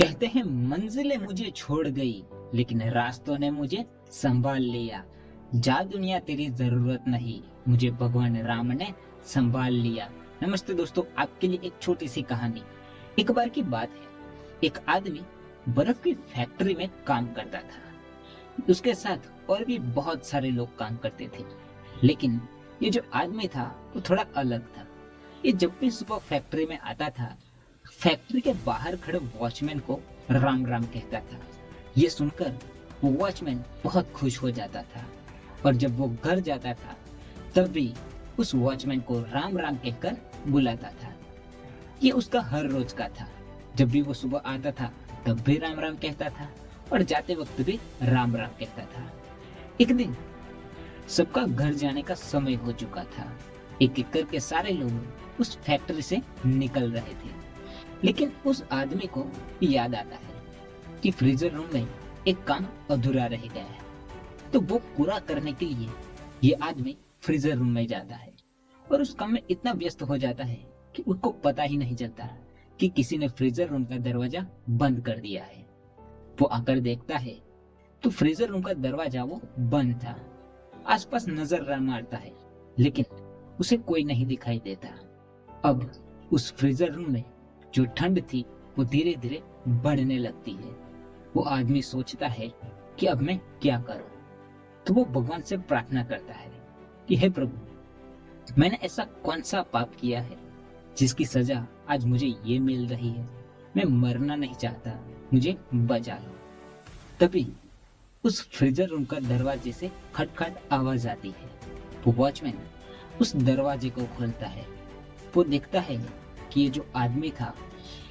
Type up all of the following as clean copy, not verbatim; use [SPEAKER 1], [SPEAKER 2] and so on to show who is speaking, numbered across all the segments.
[SPEAKER 1] कहते हैं मंजिलें मुझे छोड़ गई, लेकिन रास्तों ने मुझे संभाल लिया। जा दुनिया तेरी जरूरत नहीं, मुझे भगवान राम ने संभाल लिया। नमस्ते दोस्तों, आपके लिए एक छोटी सी कहानी। एक बार की बात है, एक आदमी बर्फ की फैक्ट्री में काम करता था। उसके साथ और भी बहुत सारे लोग काम करते थे, लेकिन ये जो आदमी था वो थोड़ा अलग था। ये जब भी सुबह फैक्ट्री में आता था, फैक्ट्री के बाहर खड़े वॉचमैन को राम राम कहता था। ये सुनकर वो वॉचमैन बहुत खुश हो जाता था, और जब वो घर जाता था तब भी उस वॉचमैन को राम राम कहकर बुलाता था। ये उसका हर रोज का था। जब भी वो सुबह आता था तब भी राम राम कहता था, और जाते वक्त भी राम राम कहता था। एक दिन सबका घर जाने का समय हो चुका था। एक एक करके सारे लोग उस फैक्ट्री से निकल रहे थे, लेकिन उस आदमी को याद आता है कि फ्रीजर रूम में एक काम अधूरा रह गया है। तो वो पूरा करने के लिए ये आदमी फ्रीजर रूम में जाता है, और उस काम में इतना व्यस्त हो जाता है कि उसको पता ही नहीं चलता कि किसी ने फ्रीजर रूम का दरवाजा बंद कर दिया है। वो आकर देखता है तो फ्रीजर रूम का दरवाजा वो बंद था। आसपास नजर मारता है, लेकिन उसे कोई नहीं दिखाई देता। अब उस फ्रीजर रूम में जो ठंड थी वो धीरे धीरे बढ़ने लगती है। वो आदमी सोचता है कि अब मैं क्या करूं। तो वो भगवान से प्रार्थना करता है कि हे प्रभु, मैंने ऐसा कौन सा पाप किया है जिसकी सजा आज मुझे ये मिल रही है। मैं मरना नहीं चाहता, मुझे बचा लो। तभी उस फ्रीजर रूम का दरवाजे से खटखट आवाज आती है। वो वॉचमैन उस दरवाजे को खोलता है। वो देखता है कि ये जो आदमी था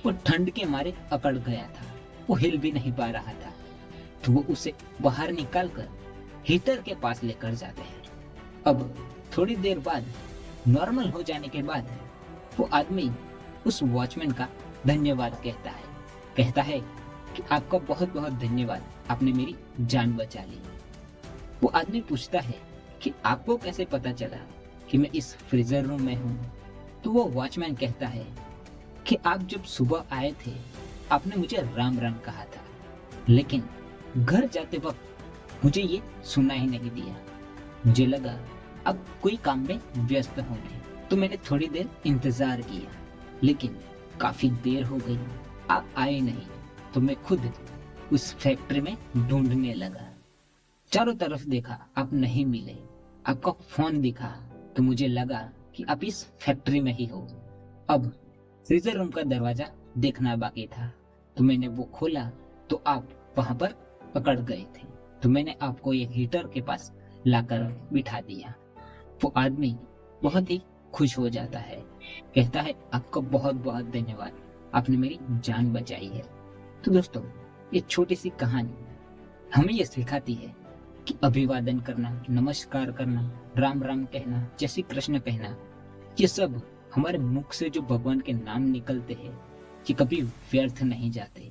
[SPEAKER 1] वो ठंड के मारे अकड़ गया था, वो हिल भी नहीं पा रहा था। तो वो उसे बाहर निकालकर हीटर के पास लेकर जाते हैं। अब थोड़ी देर बाद नॉर्मल हो जाने के बाद वो आदमी उस वॉचमैन का धन्यवाद कहता है कि आपका बहुत बहुत धन्यवाद, आपने मेरी जान बचा ली। वो आदमी पूछता है कि आपको कैसे पता चला कि मैं इस फ्रीजर रूम में हूँ। तो वो वॉचमैन कहता है कि आप जब सुबह आए थे आपने मुझे राम राम कहा था, लेकिन घर जाते वक्त मुझे ये सुना ही नहीं दिया। मुझे लगा अब कोई काम में व्यस्त होंगे, तो मैंने थोड़ी देर इंतजार किया, लेकिन काफी देर हो गई, आप आए नहीं। तो मैं खुद उस फैक्ट्री में ढूंढने लगा। चारों तरफ देखा, आप नहीं मिले। आपका फोन दिखा तो मुझे लगा कि आप इस फैक्ट्री में ही हो। अब फ्रीजर रूम का दरवाजा देखना बाकी था, तो मैंने वो खोला तो आप वहां पर पकड़ गए थे। तो मैंने आपको एक हीटर के पास लाकर बिठा दिया। वो आदमी बहुत ही खुश हो जाता है, कहता है आपका बहुत बहुत धन्यवाद, आपने मेरी जान बचाई है। तो दोस्तों, ये छोटी सी कहानी हमें ये सिखाती है कि अभिवादन करना, नमस्कार करना, राम राम कहना, जय श्री कृष्ण कहना, ये सब हमारे मुख से जो भगवान के नाम निकलते हैं ये कभी व्यर्थ नहीं जाते।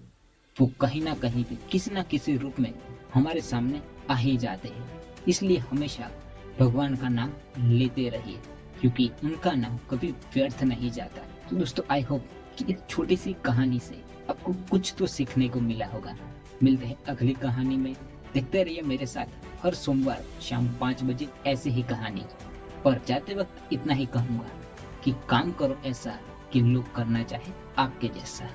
[SPEAKER 1] वो कहीं ना कहीं भी किसी ना किसी रूप में हमारे सामने आ ही जाते हैं। इसलिए हमेशा भगवान का नाम लेते रहिए, क्योंकि उनका नाम कभी व्यर्थ नहीं जाता। तो दोस्तों, आई होप कि एक छोटी सी कहानी से आपको कुछ तो सीखने को मिला होगा। मिलते हैं अगली कहानी में। देखते रहिए मेरे साथ हर सोमवार शाम 5 बजे ऐसे ही कहानी। और जाते वक्त इतना ही कहूंगा कि काम करो ऐसा कि लोग करना चाहे आपके जैसा।